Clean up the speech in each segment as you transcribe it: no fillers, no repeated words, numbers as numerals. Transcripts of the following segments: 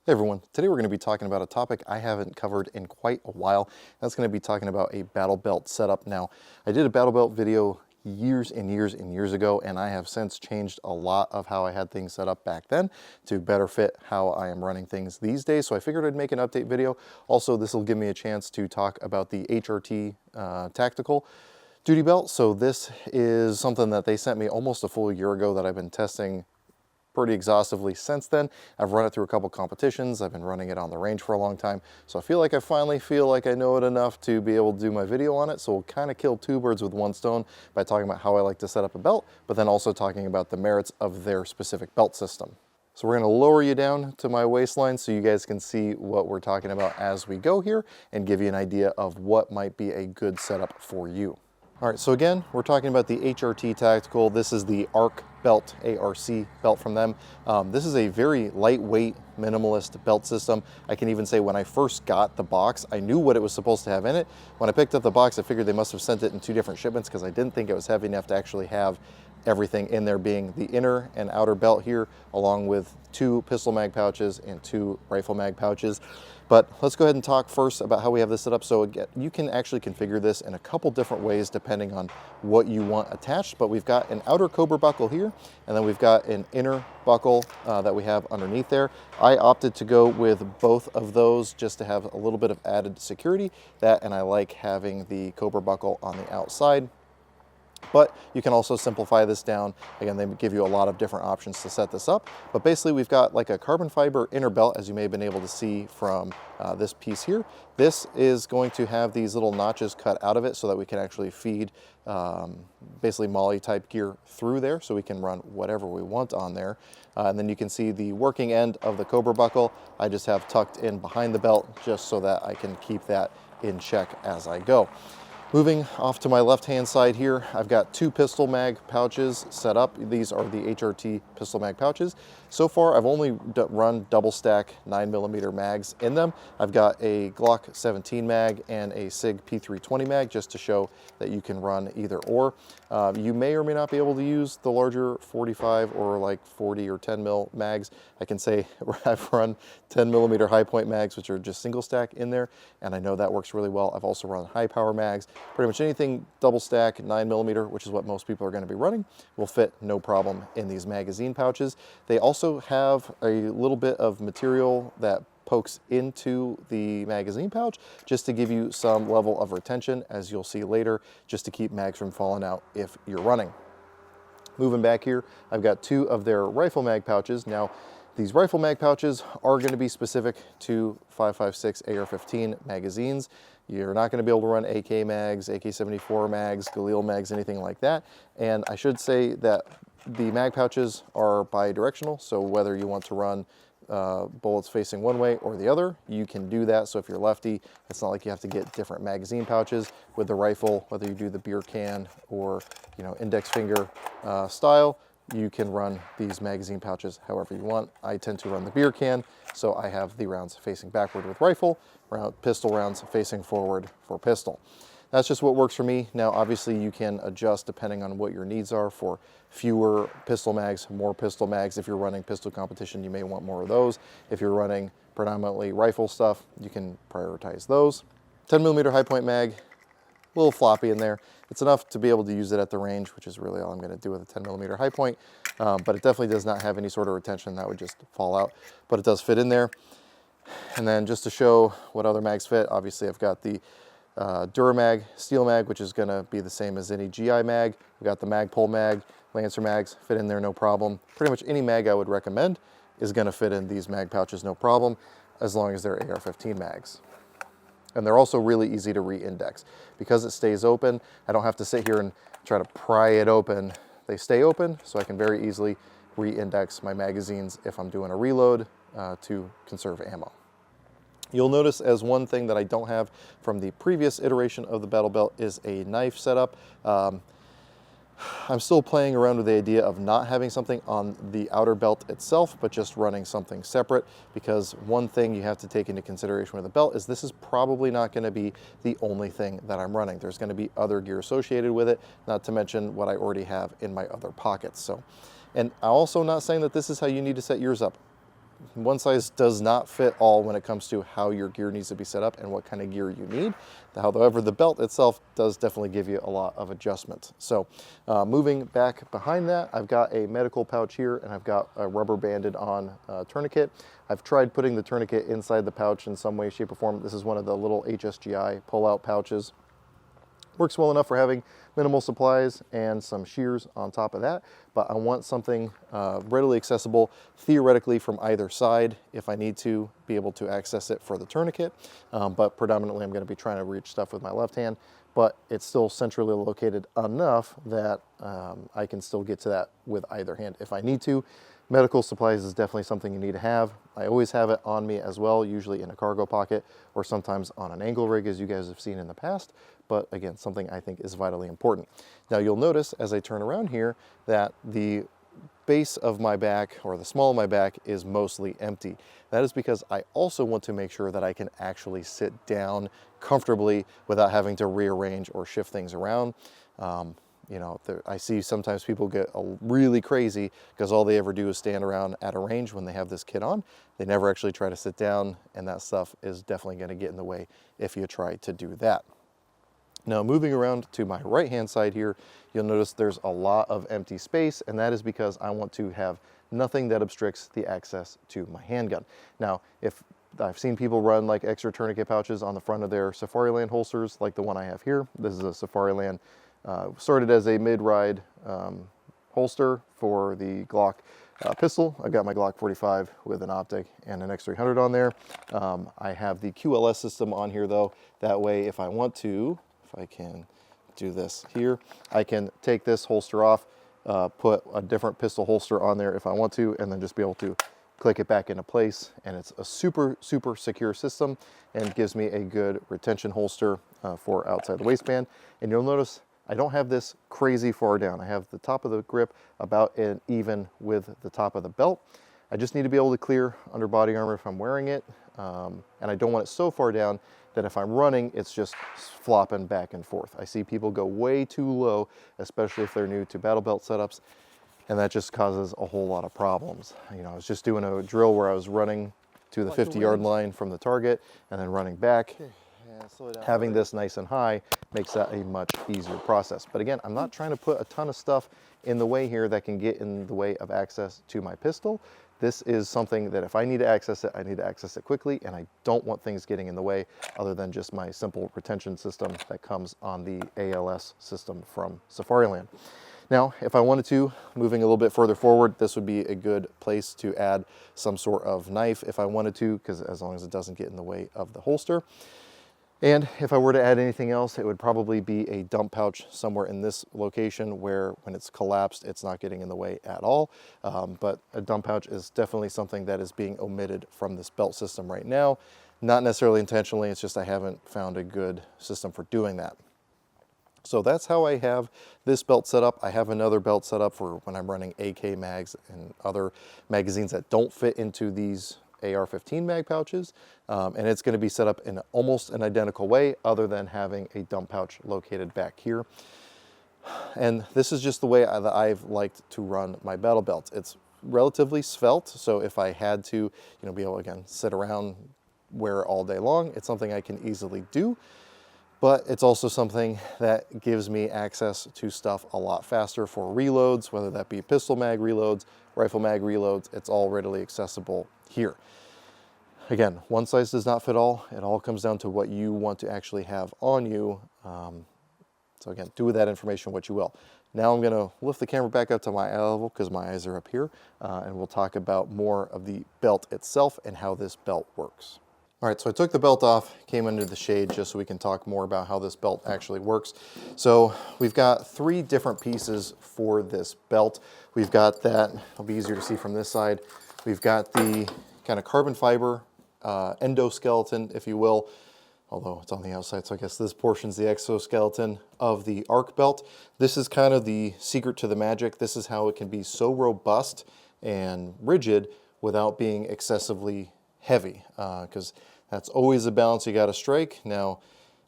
Hey everyone, today we're going to be talking about a topic I haven't covered in quite a while. That's going to be talking about a battle belt setup. Now, I did a battle belt video years and years and years ago, and I have since changed a lot of how I had things set up back then to better fit how I am running things these days. So I figured I'd make an update video. Also, this will give me a chance to talk about the HRT Tactical duty belt. So this is something that they sent me almost a full year ago that I've been testing pretty exhaustively since then. I've run it through a couple competitions. I've been running it on the range for a long time. So I feel like I finally feel like I know it enough to be able to do my video on it. So we'll kind of kill two birds with one stone by talking about how I like to set up a belt, but then also talking about the merits of their specific belt system. So we're going to lower you down to my waistline so you guys can see what we're talking about as we go here and give you an idea of what might be a good setup for you. All right, so again, we're talking about the HRT Tactical. This is the ARC Belt, ARC belt from them. This is a very lightweight, minimalist belt system. I can even say when I first got the box, I knew what it was supposed to have in it. When I picked up the box, I figured they must have sent it in two different shipments because I didn't think it was heavy enough to actually have everything in there, being the inner and outer belt here, along with 2 pistol mag pouches and 2 rifle mag pouches. But let's go ahead and talk first about how we have this set up. So again, you can actually configure this in a couple different ways depending on what you want attached. But we've got an outer cobra buckle here, and then we've got an inner buckle that we have underneath there. I opted to go with both of those just to have a little bit of added security. That, and I like having the cobra buckle on the outside. But you can also simplify this down. Again, they give you a lot of different options to set this up. But basically, we've got like a carbon fiber inner belt, as you may have been able to see from this piece here. This is going to have these little notches cut out of it so that we can actually feed basically MOLLE type gear through there, so we can run whatever we want on there. And then you can see the working end of the cobra buckle I just have tucked in behind the belt just so that I can keep that in check as I go. Moving off to my left-hand side here, I've got 2 pistol mag pouches set up. These are the HRT pistol mag pouches. So far, I've only run double stack 9mm mags in them. I've got a Glock 17 mag and a SIG P320 mag just to show that you can run either or. You may or may not be able to use the larger 45 or like 40 or 10 mil mags. I can say I've run 10mm high point mags, which are just single stack in there, and I know that works really well. I've also run high power mags. Pretty much anything double stack 9mm, which is what most people are going to be running, will fit no problem in these magazine pouches. They also have a little bit of material that pokes into the magazine pouch just to give you some level of retention, as you'll see later, just to keep mags from falling out if you're running. Moving back here, I've got 2 of their rifle mag pouches. Now, these rifle mag pouches are going to be specific to 5.56 AR-15 magazines. You're not going to be able to run AK mags, AK-74 mags, Galil mags, anything like that. And I should say that the mag pouches are bi-directional, so whether you want to run bullets facing one way or the other, you can do that. So if you're lefty, it's not like you have to get different magazine pouches. With the rifle, whether you do the beer can or index finger style, you can run these magazine pouches however you want. I tend to run the beer can, so I have the rounds facing backward with rifle, pistol rounds facing forward for pistol. That's just what works for me. Now, obviously, you can adjust depending on what your needs are for fewer pistol mags, more pistol mags. If you're running pistol competition, you may want more of those. If you're running predominantly rifle stuff, you can prioritize those. 10mm high point mag, a little floppy in there. It's enough to be able to use it at the range, which is really all I'm going to do with a 10mm high point, but it definitely does not have any sort of retention. That would just fall out, but it does fit in there. And then just to show what other mags fit, obviously I've got the Duramag steel mag, which is going to be the same as any GI mag. We've got the Magpul mag, Lancer mags fit in there no problem. Pretty much any mag I would recommend is going to fit in these mag pouches no problem, as long as they're AR-15 mags. And they're also really easy to re-index. Because it stays open, I don't have to sit here and try to pry it open. They stay open, so I can very easily re-index my magazines if I'm doing a reload to conserve ammo. You'll notice as one thing that I don't have from the previous iteration of the battle belt is a knife setup. I'm still playing around with the idea of not having something on the outer belt itself, but just running something separate, because one thing you have to take into consideration with the belt is this is probably not going to be the only thing that I'm running. There's going to be other gear associated with it, not to mention what I already have in my other pockets. So, and I'm also not saying that this is how you need to set yours up. one size does not fit all when it comes to how your gear needs to be set up and what kind of gear you need. However, the belt itself does definitely give you a lot of adjustment. So moving back behind that, I've got a medical pouch here, and I've got a rubber banded on tourniquet. I've tried putting the tourniquet inside the pouch in some way, shape, or form. This is one of the little HSGI pull-out pouches. Works well enough for having minimal supplies and some shears on top of that, but I want something readily accessible theoretically from either side if I need to be able to access it for the tourniquet, but predominantly I'm going to be trying to reach stuff with my left hand, but it's still centrally located enough that I can still get to that with either hand if I need to. Medical supplies is definitely something you need to have. I always have it on me as well, usually in a cargo pocket or sometimes on an angle rig, as you guys have seen in the past. But again, something I think is vitally important. Now you'll notice as I turn around here that the base of my back, or the small of my back, is mostly empty. That is because I also want to make sure that I can actually sit down comfortably without having to rearrange or shift things around. You know, I see sometimes people get really crazy because all they ever do is stand around at a range when they have this kit on. They never actually try to sit down, and that stuff is definitely going to get in the way if you try to do that. Now moving around to my right hand side here, you'll notice there's a lot of empty space, and that is because I want to have nothing that obstructs the access to my handgun. Now, if I've seen people run like extra tourniquet pouches on the front of their Safariland holsters, like the one I have here. This is a Safariland, started as a mid-ride holster for the Glock pistol. I've got my Glock 45 with an optic and an X300 on there. I have the QLS system on here though. That way, if I want to, if I can do this here, I can take this holster off, put a different pistol holster on there if I want to, and then just be able to click it back into place. And it's a super secure system and gives me a good retention holster for outside the waistband. And you'll notice I don't have this crazy far down. I have the top of the grip about even with the top of the belt. I just need to be able to clear under body armor if I'm wearing it. And I don't want it so far down that if I'm running, it's just flopping back and forth. I see people go way too low, especially if they're new to battle belt setups, and that just causes a whole lot of problems. You know, I was just doing a drill where I was running to the 50-yard line from the target and then running back. Having this nice and high makes that a much easier process. But again, I'm not trying to put a ton of stuff in the way here that can get in the way of access to my pistol. This is something that if I need to access it, I need to access it quickly, and I don't want things getting in the way other than just my simple retention system that comes on the ALS system from Safariland. Now, if I wanted to, moving a little bit further forward, this would be a good place to add some sort of knife if I wanted to, because as long as it doesn't get in the way of the holster. And if I were to add anything else, it would probably be a dump pouch somewhere in this location where when it's collapsed, it's not getting in the way at all. But a dump pouch is definitely something that is being omitted from this belt system right now. Not necessarily intentionally, it's just I haven't found a good system for doing that. So that's how I have this belt set up. I have another belt set up for when I'm running AK mags and other magazines that don't fit into these AR-15 mag pouches, and it's going to be set up in almost an identical way other than having a dump pouch located back here. And this is just the way that I've liked to run my battle belts. It's relatively svelte, so if I had to, you know, be able to, again, sit around, wear it all day long, it's something I can easily do. But it's also something that gives me access to stuff a lot faster for reloads, whether that be pistol mag reloads, rifle mag reloads. It's all readily accessible here. Again, one size does not fit all. It all comes down to what you want to actually have on you. So again, do with that information what you will. Now I'm going to lift the camera back up to my eye level because my eyes are up here, and we'll talk about more of the belt itself and how this belt works. All right, so I took the belt off, came under the shade just so we can talk more about how this belt actually works. So we've got 3 different pieces for this belt. We've got that, it'll be easier to see from this side. We've got the kind of carbon fiber endoskeleton, if you will, although it's on the outside, so I guess this portion's the exoskeleton of the ARC belt. This is kind of the secret to the magic. This is how it can be so robust and rigid without being excessively heavy, because that's always a balance you got to strike. Now,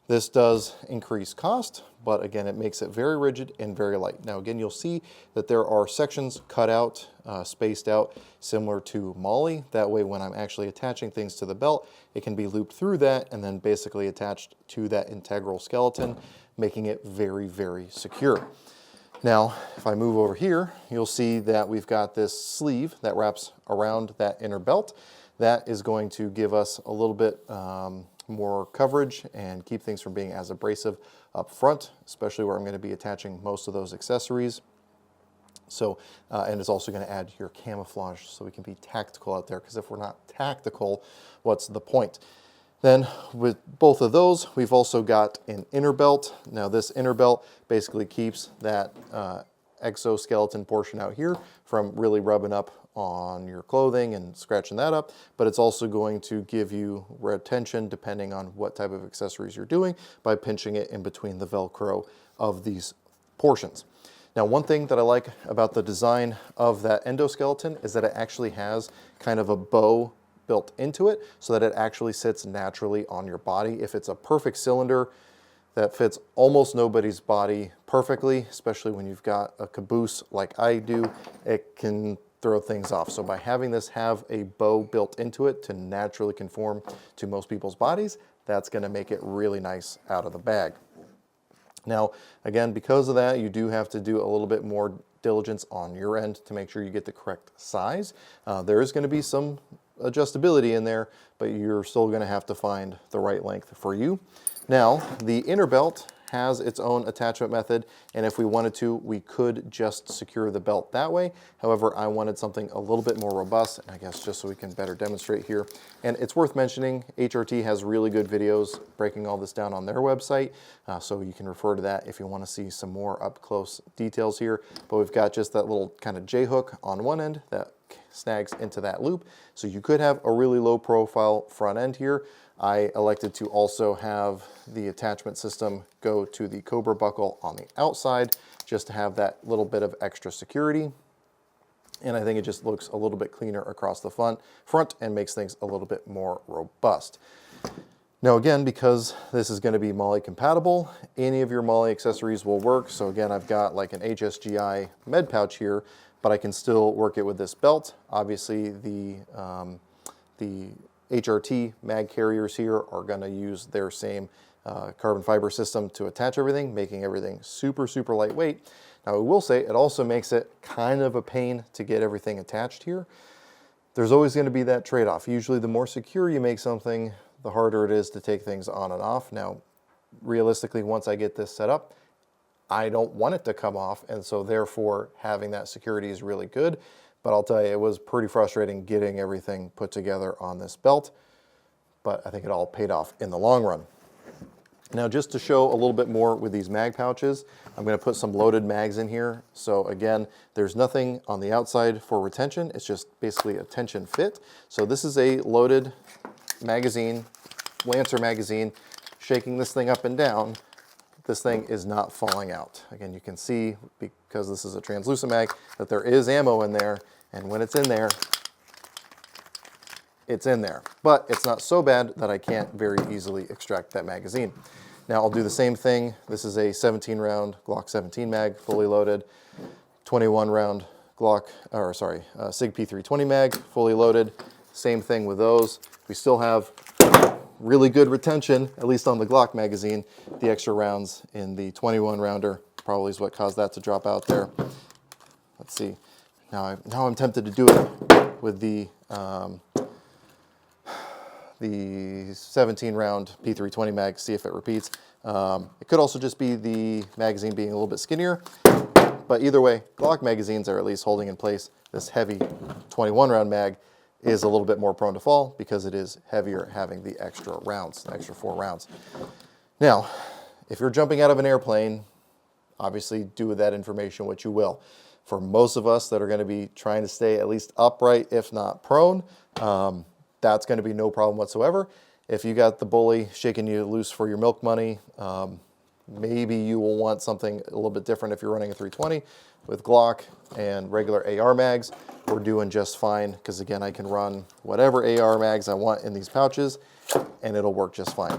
This does increase cost, but again, it makes it very rigid and very light. Now again, you'll see that there are sections cut out, spaced out, similar to MOLLE. That way, when I'm actually attaching things to the belt, it can be looped through that and then basically attached to that integral skeleton, making it very, very secure. Now, if I move over here, you'll see that we've got this sleeve that wraps around that inner belt. That is going to give us a little bit more coverage and keep things from being as abrasive up front, especially where I'm going to be attaching most of those accessories. So, and it's also going to add your camouflage so we can be tactical out there, because if we're not tactical, what's the point? Then with both of those, we've also got an inner belt. Now this inner belt basically keeps that exoskeleton portion out here from really rubbing up on your clothing and scratching that up, but it's also going to give you retention depending on what type of accessories you're doing by pinching it in between the Velcro of these portions. Now, one thing that I like about the design of that endoskeleton is that it actually has kind of a bow built into it so that it actually sits naturally on your body. If it's a perfect cylinder that fits almost nobody's body perfectly, especially when you've got a caboose like I do, it can throw things off. So by having this have a bow built into it to naturally conform to most people's bodies, that's going to make it really nice out of the bag. Now, again, because of that, you do have to do a little bit more diligence on your end to make sure you get the correct size. There is going to be some adjustability in there, but you're still going to have to find the right length for you. Now, the inner belt has its own attachment method, and if we wanted to, we could just secure the belt that way. However, I wanted something a little bit more robust, and I guess just so we can better demonstrate here. And it's worth mentioning, HRT has really good videos breaking all this down on their website, so you can refer to that if you want to see some more up-close details here. But we've got just that little kind of J-hook on one end that snags into that loop, so you could have a really low profile front end here. I elected to also have the attachment system go to the Cobra buckle on the outside just to have that little bit of extra security. And I think it just looks a little bit cleaner across the front and makes things a little bit more robust. Now again, because this is going to be MOLLE compatible, any of your MOLLE accessories will work. So again, I've got like an HSGI med pouch here, but I can still work it with this belt. Obviously the HRT mag carriers here are going to use their same carbon fiber system to attach everything, making everything super, super lightweight. Now I will say it also makes it kind of a pain to get everything attached here. There's always going to be that trade-off. Usually the more secure you make something, the harder it is to take things on and off. Now, realistically, once I get this set up, I don't want it to come off, and so therefore having that security is really good. But I'll tell you, it was pretty frustrating getting everything put together on this belt, but I think it all paid off in the long run. Now, just to show a little bit more with these mag pouches, I'm going to put some loaded mags in here. So again, there's nothing on the outside for retention. It's just basically a tension fit. So this is a loaded magazine, Lancer magazine. Shaking this thing up and down, this thing is not falling out. Again, you can see, because this is a translucent mag, that there is ammo in there, and when it's in there, it's in there. But it's not so bad that I can't very easily extract that magazine. Now I'll do the same thing. This is a 17 round Glock 17 mag, fully loaded, 21 round SIG P320 mag, fully loaded. Same thing with those. We still have really good retention, at least on the Glock magazine. The extra rounds in the 21 rounder probably is what caused that to drop out there. Let's see. Now I'm tempted to do it with the 17 round P320 mag, see if it repeats. It could also just be the magazine being a little bit skinnier, but either way, Glock magazines are at least holding in place. This heavy 21 round mag is a little bit more prone to fall because it is heavier, having the extra rounds, the extra 4 rounds. Now, if you're jumping out of an airplane, obviously do with that information what you will. For most of us that are going to be trying to stay at least upright, if not prone, that's going to be no problem whatsoever. If you got the bully shaking you loose for your milk money, maybe you will want something a little bit different if you're running a 320. With Glock and regular AR mags, we're doing just fine, because again, I can run whatever AR mags I want in these pouches and it'll work just fine.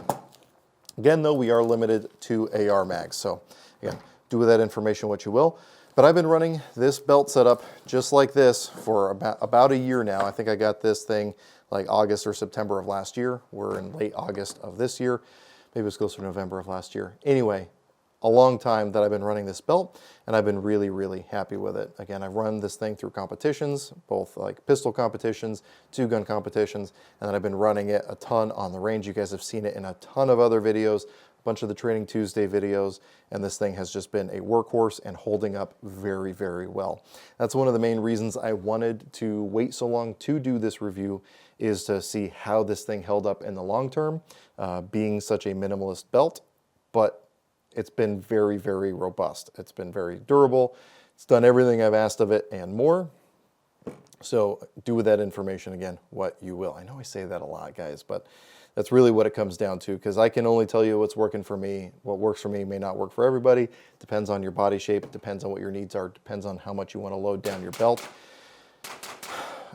Again, though, we are limited to AR mags. So again, do with that information what you will. But I've been running this belt setup just like this for about a year now. I think I got this thing like August or September of last year. We're in late August of this year. Maybe it was closer to November of last year. Anyway, a long time that I've been running this belt, and I've been really, really happy with it. Again, I've run this thing through competitions, both like pistol competitions, 2-gun competitions, and then I've been running it a ton on the range. You guys have seen it in a ton of other videos, a bunch of the Training Tuesday videos, and this thing has just been a workhorse and holding up very, very well. That's one of the main reasons I wanted to wait so long to do this review, is to see how this thing held up in the long term, being such a minimalist belt, but it's been very, very robust. It's been very durable. It's done everything I've asked of it and more. So do with that information, again, what you will. I know I say that a lot, guys, but that's really what it comes down to, because I can only tell you what's working for me. What works for me may not work for everybody. Depends on your body shape. It depends on what your needs are. It depends on how much you want to load down your belt.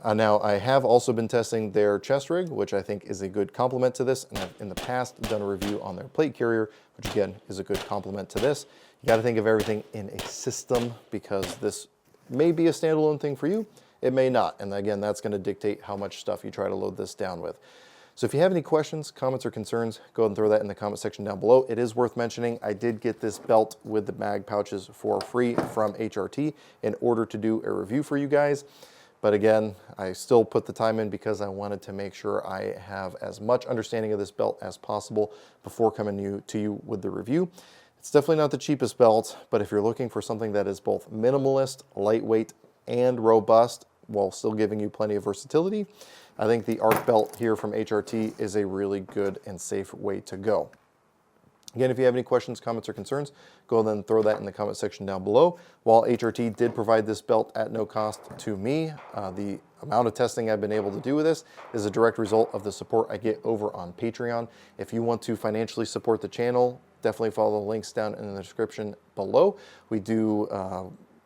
Now, I have also been testing their chest rig, which I think is a good complement to this, and I've in the past done a review on their plate carrier, which again is a good complement to this. You got to think of everything in a system, because this may be a standalone thing for you, it may not, and again, that's going to dictate how much stuff you try to load this down with. So if you have any questions, comments, or concerns, go ahead and throw that in the comment section down below. It is worth mentioning, I did get this belt with the mag pouches for free from HRT in order to do a review for you guys. But again, I still put the time in because I wanted to make sure I have as much understanding of this belt as possible before coming to you with the review. It's definitely not the cheapest belt, but if you're looking for something that is both minimalist, lightweight, and robust, while still giving you plenty of versatility, I think the ARC belt here from HRT is a really good and safe way to go. Again, if you have any questions, comments, or concerns, go ahead and throw that in the comment section down below. While HRT did provide this belt at no cost to me, the amount of testing I've been able to do with this is a direct result of the support I get over on Patreon. If you want to financially support the channel, definitely follow the links down in the description below. We do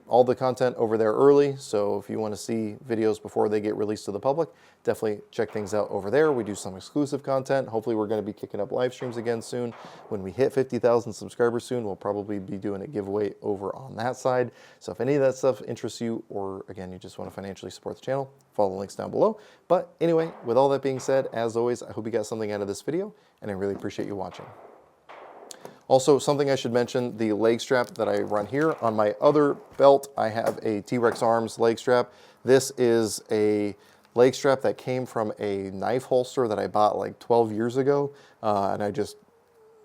all the content over there early, so if you want to see videos before they get released to the public, definitely check things out over there. We do some exclusive content. Hopefully we're going to be kicking up live streams again soon. When we hit 50,000 subscribers soon, we'll probably be doing a giveaway over on that side. So if any of that stuff interests you, or again, you just want to financially support the channel, follow the links down below. But anyway, with all that being said, as always, I hope you got something out of this video, and I really appreciate you watching. Also, something I should mention, the leg strap that I run here. On my other belt, I have a T-Rex Arms leg strap. This is a leg strap that came from a knife holster that I bought like 12 years ago, and I just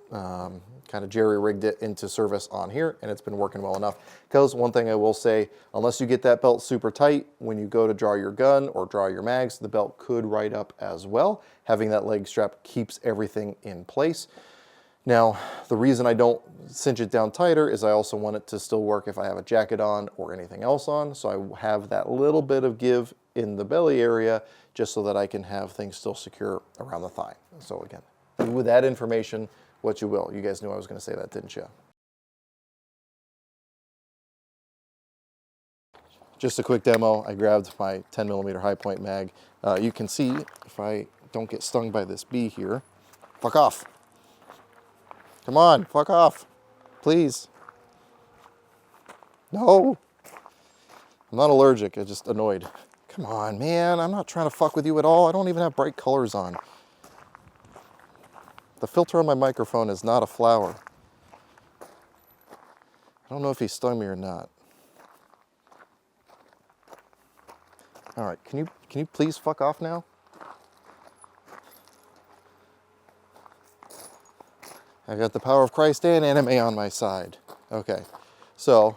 kind of jerry-rigged it into service on here, and it's been working well enough. Because one thing I will say, unless you get that belt super tight, when you go to draw your gun or draw your mags, the belt could ride up as well. Having that leg strap keeps everything in place. Now, the reason I don't cinch it down tighter is I also want it to still work if I have a jacket on or anything else on. So I have that little bit of give in the belly area just so that I can have things still secure around the thigh. So again, with that information, what you will. You guys knew I was going to say that, didn't you? Just a quick demo. I grabbed my 10mm high point mag. You can see, if I don't get stung by this bee here, fuck off. Come on, fuck off, please. No, I'm not allergic, I'm just annoyed. Come on, man, I'm not trying to fuck with you at all. I don't even have bright colors on. The filter on my microphone is not a flower. I don't know if he stung me or not. All right, can you please fuck off now? I got the power of Christ and anime on my side. Okay, so